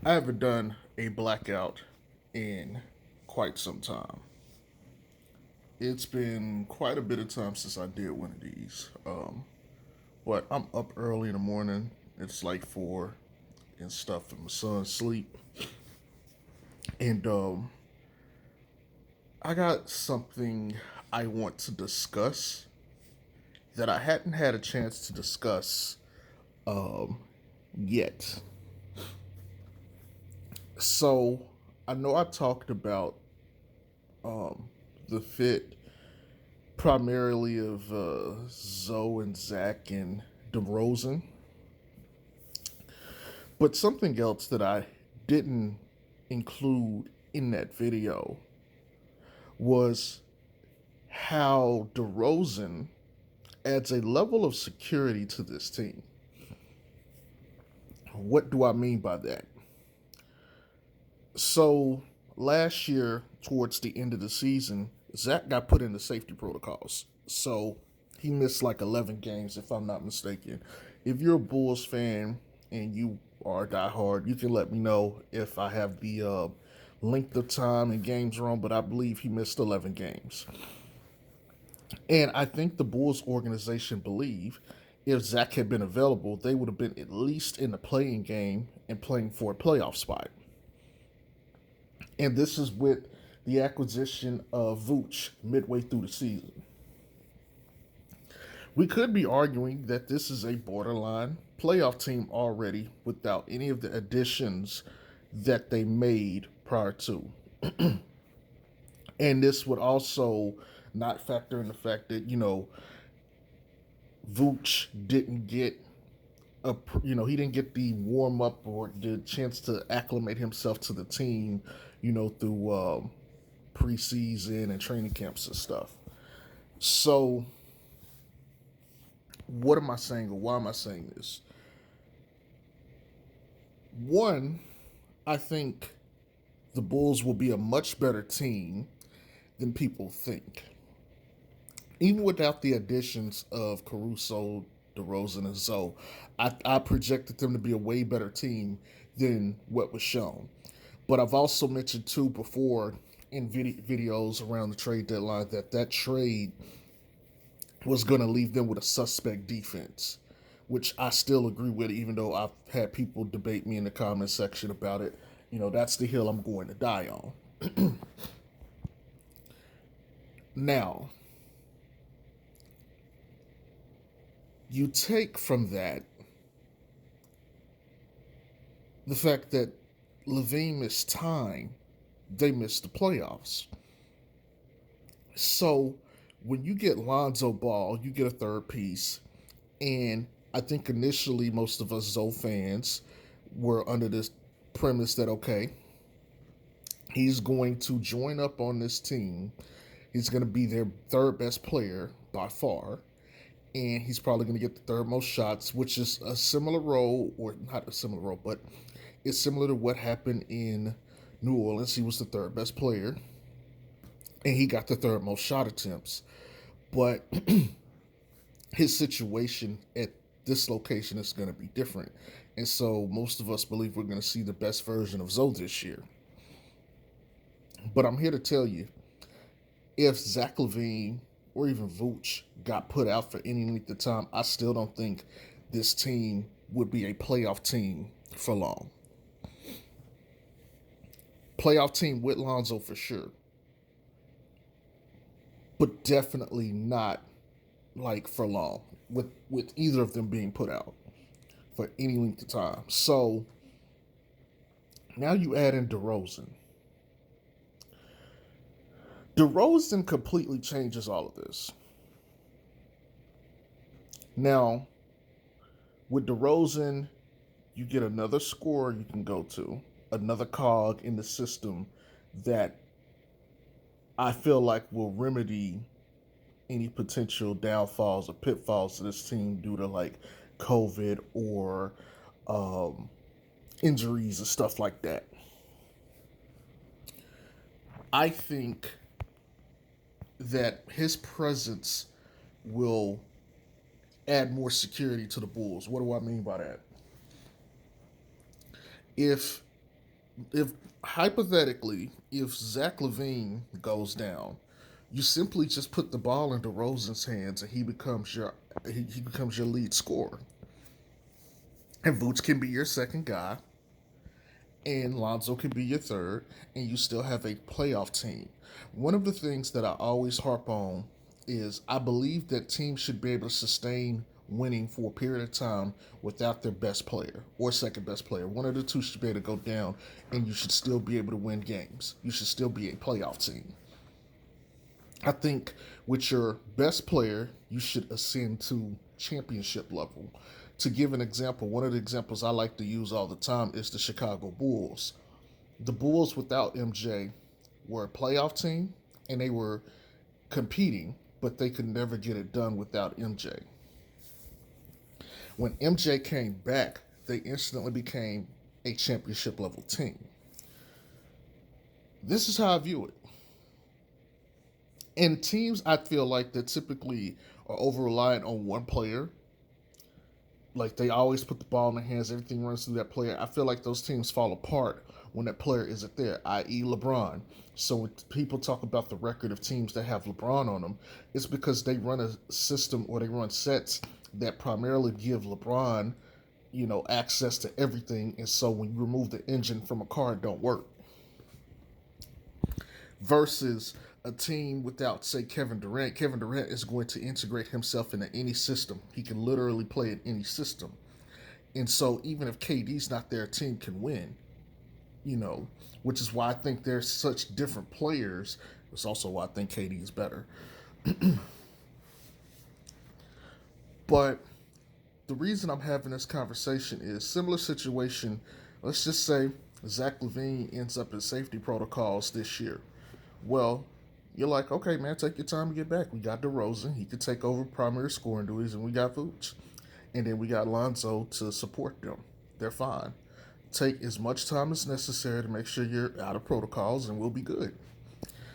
I haven't done a blackout in quite some time. It's been quite a bit of time since I did one of these. But I'm up early in the morning. It's like 4 and stuff, and my son's asleep. And I got something I want to discuss that I hadn't had a chance to discuss yet. So I know I talked about the fit primarily of Zoe and Zach and Derozan. But something else that I didn't include in that video was how Derozan adds a level of security to this team. What do I mean by that? So last year, towards the end of the season, Zach got put into safety protocols. So he missed like 11 games, if I'm not mistaken. If you're a Bulls fan and you are a diehard, you can let me know if I have the length of time and games wrong, but I believe he missed 11 games. And I think the Bulls organization believe if Zach had been available, they would have been at least in the playing game and playing for a playoff spot. And this is with the acquisition of Vooch midway through the season. We could be arguing that this is a borderline playoff team already without any of the additions that they made prior to. And this would also not factor in the fact that, Vooch didn't get he didn't get the warm up or the chance to acclimate himself to the team, through preseason and training camps and stuff. So, what am I saying, or why am I saying this? One, I think the Bulls will be a much better team than people think. Even without the additions of Caruso, DeRozan, and Zoe, I projected them to be a way better team than what was shown. But I've also mentioned too before in videos around the trade deadline that trade was going to leave them with a suspect defense, which I still agree with, even though I've had people debate me in the comment section about it. That's the hill I'm going to die on. Now, you take from that the fact that Levine missed time, they missed the playoffs. So when you get Lonzo Ball, you get a third piece. And I think initially most of us Zoe fans were under this premise that, okay, he's going to join up on this team. He's going to be their third best player by far. And he's probably going to get the third most shots, which is a similar role, or not a similar role, but it's similar to what happened in New Orleans. He was the third best player, and he got the third most shot attempts. But his situation at this location is going to be different. And so most of us believe we're going to see the best version of Zoe this year. But I'm here to tell you, if Zach LaVine or even Vooch got put out for any length of time, I still don't think this team would be a playoff team for long. Playoff team with Lonzo for sure. But definitely not like for long with either of them being put out for any length of time. So now you add in DeRozan. DeRozan completely changes all of this. Now, with DeRozan, you get another scorer you can go to, another cog in the system that I feel like will remedy any potential downfalls or pitfalls to this team due to like COVID or injuries and stuff like that. I think that his presence will add more security to the Bulls. What do I mean by that? If If hypothetically, if Zach LaVine goes down, you simply just put the ball in DeRozan's hands and he becomes your lead scorer. And Vooch can be your second guy, and Lonzo can be your third, and you still have a playoff team. One of the things that I always harp on is I believe that teams should be able to sustain winning for a period of time without their best player or second best player. One of the two should be able to go down, and you should still be able to win games. You should still be a playoff team. I think with your best player, you should ascend to championship level. To give an example, one of the examples I like to use all the time is the Chicago Bulls. The Bulls without MJ were a playoff team and they were competing, but they could never get it done without MJ. When MJ came back, they instantly became a championship level team. This is how I view it. In teams, I feel like that typically are over reliant on one player. Like they always put the ball in their hands, everything runs through that player. I feel like those teams fall apart when that player isn't there, i.e., LeBron. So when people talk about the record of teams that have LeBron on them, it's because they run a system or they run sets that primarily give LeBron, access to everything. And so when you remove the engine from a car, it don't work. Versus a team without, say, Kevin Durant. Kevin Durant is going to integrate himself into any system. He can literally play in any system. And so even if KD's not there, a team can win, which is why I think they're such different players. It's also why I think KD is better. But the reason I'm having this conversation is similar situation. Let's just say Zach LaVine ends up in safety protocols this year. Well, you're like, okay, man, take your time to get back. We got DeRozan. He could take over primary scoring duties, and we got Vooch. And then we got Lonzo to support them. They're fine. Take as much time as necessary to make sure you're out of protocols, and we'll be good.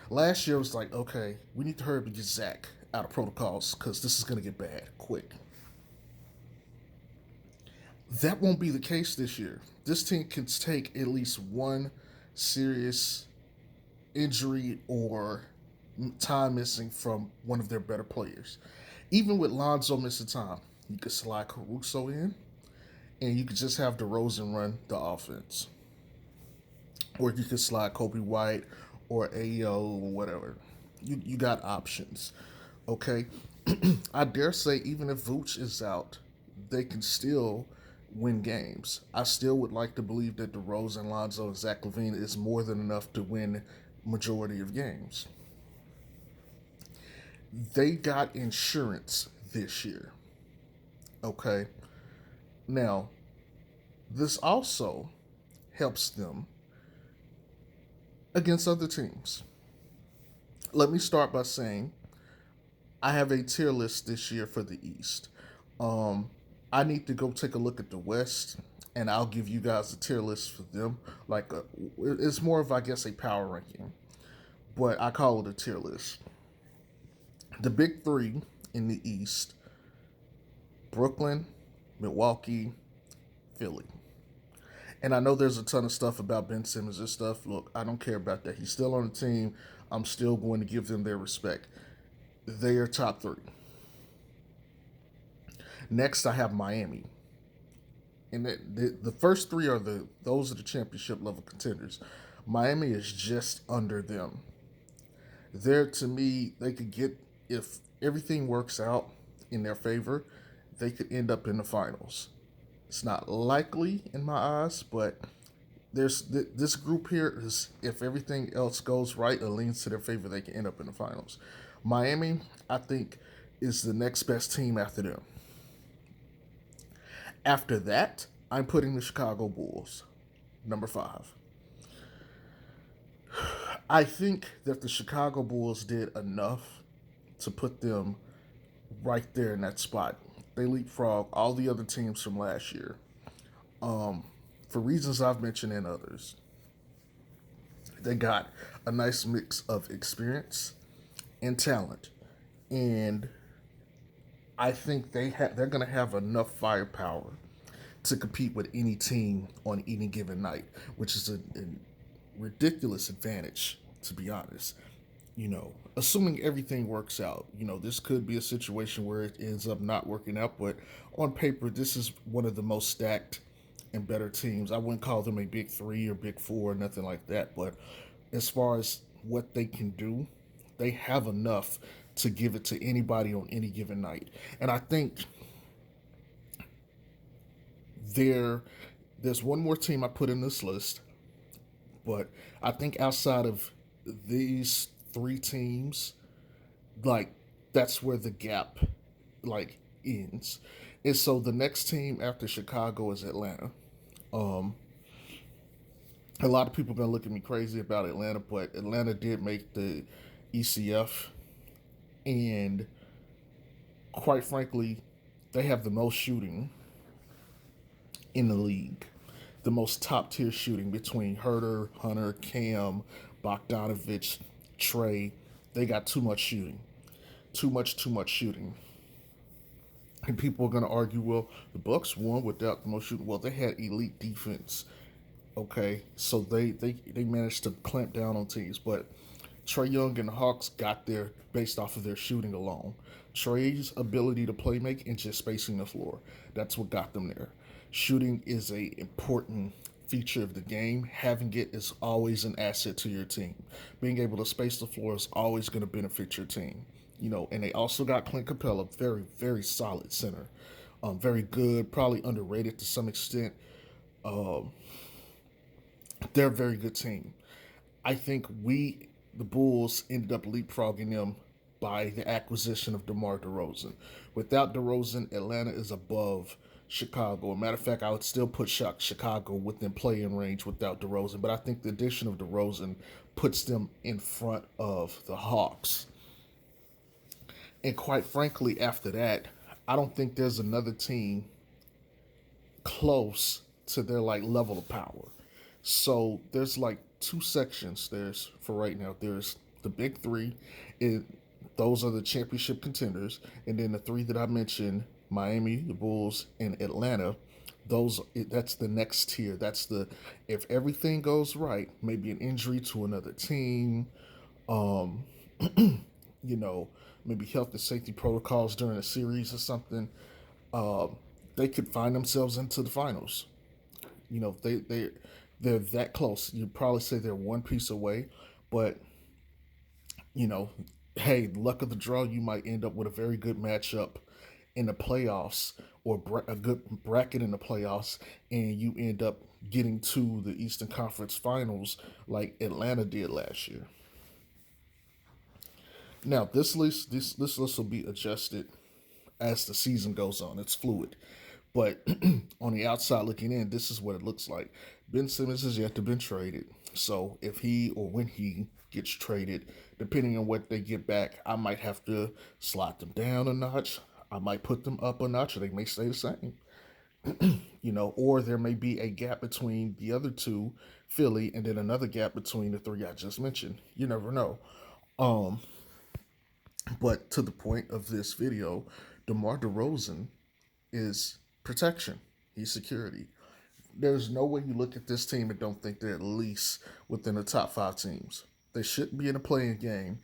Last year was like, okay, we need to hurry up and get Zach out of protocols because this is going to get bad quick. That won't be the case this year. This team can take at least one serious injury or time missing from one of their better players. Even with Lonzo missing time, you could slide Caruso in, and you could just have DeRozan run the offense. Or you could slide Kobe White or AO or whatever. You got options. Okay? I dare say, even if Vooch is out, they can still win games. I still would like to believe that DeRozan, Lonzo, and Zach LaVine is more than enough to win majority of games. They got insurance this year. Okay? Now, this also helps them against other teams. Let me start by saying I have a tier list this year for the East. I need to go take a look at the West, and I'll give you guys a tier list for them. It's more of, I guess, a power ranking, but I call it a tier list. The big three in the East: Brooklyn, Milwaukee, Philly. And I know there's a ton of stuff about Ben Simmons and stuff. Look, I don't care about that. He's still on the team. I'm still going to give them their respect. They are top three. Next, I have Miami. And the first three are those are the championship level contenders. Miami is just under them. There, to me, they could get, if everything works out in their favor, they could end up in the finals. It's not likely in my eyes, but there's this group here is, if everything else goes right or leans to their favor, they can end up in the finals. Miami, I think, is the next best team after them. After that, I'm putting the Chicago Bulls, number 5. I think that the Chicago Bulls did enough to put them right there in that spot. They leapfrog all the other teams from last year, for reasons I've mentioned and others. They got a nice mix of experience and talent, and I think they're going to have enough firepower to compete with any team on any given night, which is a ridiculous advantage, to be honest. Assuming everything works out, this could be a situation where it ends up not working out, but on paper, this is one of the most stacked and better teams. I wouldn't call them a big three or big four or nothing like that, but as far as what they can do, they have enough to give it to anybody on any given night. And I think there there's one more team I put in this list, but I think outside of these three teams, like that's where the gap like ends. And so the next team after Chicago is Atlanta. Um, a lot of people are gonna look at me crazy about Atlanta, but Atlanta did make the ECF, and quite frankly, they have the most shooting in the league, the most top tier shooting between Herter, Hunter, Cam, Bogdanovich, Trey. They got too much shooting, too much shooting. And people are going to argue, well, the Bucks won without the most shooting. Well, they had elite defense. Okay, so they managed to clamp down on teams, but Trey Young and the Hawks got there based off of their shooting alone. Trey's ability to play make and just spacing the floor. That's what got them there. Shooting is a important feature of the game. Having it is always an asset to your team. Being able to space the floor is always going to benefit your team. And they also got Clint Capella, very, very solid center. Very good, probably underrated to some extent. Um, they're a very good team. I think the Bulls, ended up leapfrogging them by the acquisition of DeMar DeRozan. Without DeRozan, Atlanta is above Chicago. As a matter of fact, I would still put Chicago within play-in range without DeRozan, but I think the addition of DeRozan puts them in front of the Hawks. And quite frankly, after that, I don't think there's another team close to their like level of power. So there's like two sections. There's for right now. There's the big three. It, those are the championship contenders, and then the three that I mentioned: Miami, the Bulls, and Atlanta. That's the next tier. That's the if everything goes right, maybe an injury to another team, um, you know, maybe health and safety protocols during a series or something. Um, they could find themselves into the finals. They're that close. You'd probably say they're one piece away, but you know, hey, luck of the draw, you might end up with a very good matchup in the playoffs or a good bracket in the playoffs, and you end up getting to the Eastern Conference Finals like Atlanta did last year. Now, this list will be adjusted as the season goes on. It's fluid. But on the outside looking in, this is what it looks like. Ben Simmons has yet to been traded. So if he or when he gets traded, depending on what they get back, I might have to slide them down a notch. I might put them up a notch, or they may stay the same. Or there may be a gap between the other two, Philly, and then another gap between the three I just mentioned. You never know. Um, but to the point of this video, DeMar DeRozan is protection. He's security. There's no way you look at this team and don't think they're at least within the top five teams. They shouldn't be in a playing game.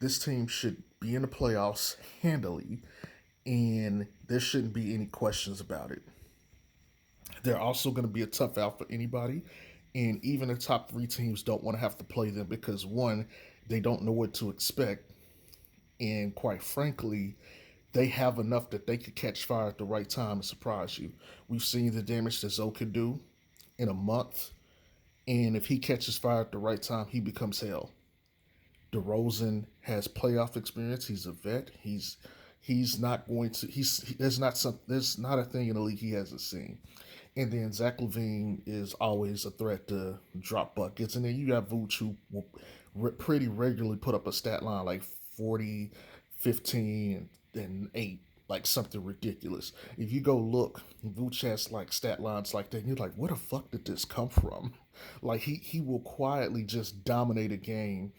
This team should be in the playoffs handily, and there shouldn't be any questions about it. They're also going to be a tough out for anybody, and even the top three teams don't want to have to play them because, one, they don't know what to expect, and quite frankly, they have enough that they could catch fire at the right time and surprise you. We've seen the damage that Zoe can do in a month, and if he catches fire at the right time, he becomes hell. DeRozan has playoff experience. He's a vet. He's not going to. There's not a thing in the league he hasn't seen. And then Zach LaVine is always a threat to drop buckets. And then you got Vooch, who will pretty regularly put up a stat line like 40, 15, and 8, like something ridiculous. If you go look, Vooch has like stat lines like that, and you're like, where the fuck did this come from? Like he will quietly just dominate a game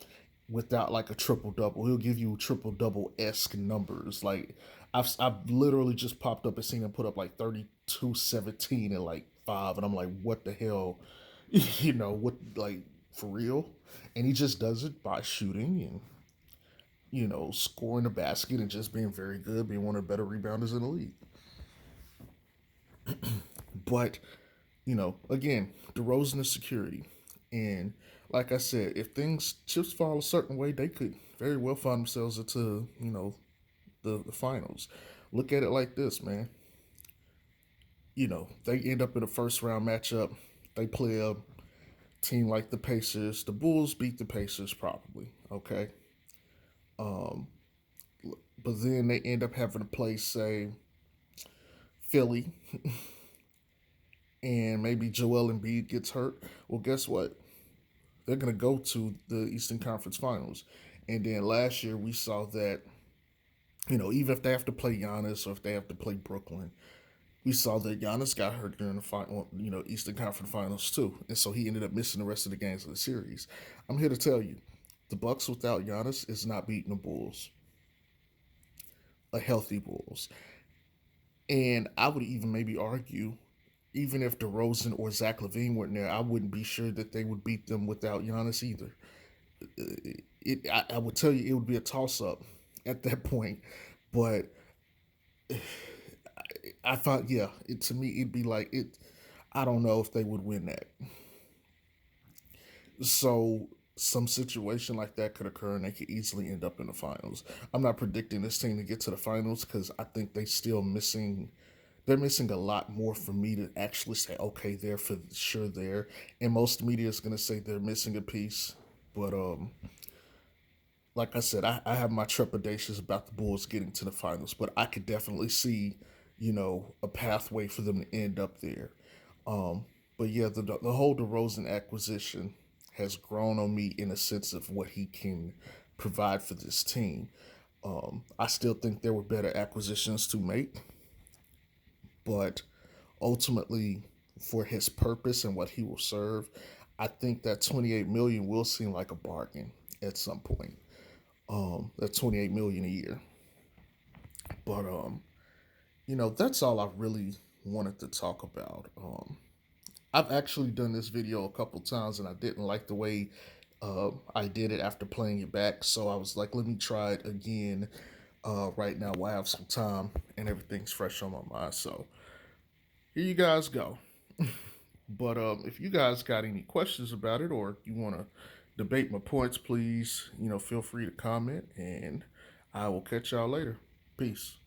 without like a triple double. He'll give you triple double esque numbers. Like I've literally just popped up and seen him put up like 32-17 and like five, and I'm like, what the hell, what, like, for real? And he just does it by shooting and scoring the basket and just being very good, being one of the better rebounders in the league. But again, DeRozan is security, and like I said, if things chips fall a certain way, they could very well find themselves into the finals. Look at it like this, man. They end up in a first round matchup. They play a team like the Pacers. The Bulls beat the Pacers probably, okay? Um, but then they end up having to play, say, Philly, and maybe Joel Embiid gets hurt. Well, guess what? They're going to go to the Eastern Conference Finals. And then last year we saw that, even if they have to play Giannis or if they have to play Brooklyn, we saw that Giannis got hurt during the final, Eastern Conference Finals too, and so he ended up missing the rest of the games of the series. I'm here to tell you, the Bucks without Giannis is not beating the Bulls, a healthy Bulls, and I would even maybe argue, even if DeRozan or Zach LaVine weren't there, I wouldn't be sure that they would beat them without Giannis either. I would tell you it would be a toss up at that point, but I thought, yeah, to me it'd be like it. I don't know if they would win that. So some situation like that could occur, and they could easily end up in the finals. I'm not predicting this team to get to the finals because I think they still missing. They're missing a lot more for me to actually say, okay, they're for sure there. And most media is gonna say they're missing a piece, but like I said, I have my trepidations about the Bulls getting to the finals, but I could definitely see, a pathway for them to end up there. Um, but yeah, the whole DeRozan acquisition has grown on me in a sense of what he can provide for this team. I still think there were better acquisitions to make, but ultimately, for his purpose and what he will serve, I think that 28 million will seem like a bargain at some point. That 28 million a year, but that's all I really wanted to talk about. I've actually done this video a couple times and I didn't like the way I did it after playing it back. So I was like, let me try it again right now while I have some time and everything's fresh on my mind. So here you guys go. But if you guys got any questions about it or you want to debate my points, please, feel free to comment and I will catch y'all later. Peace.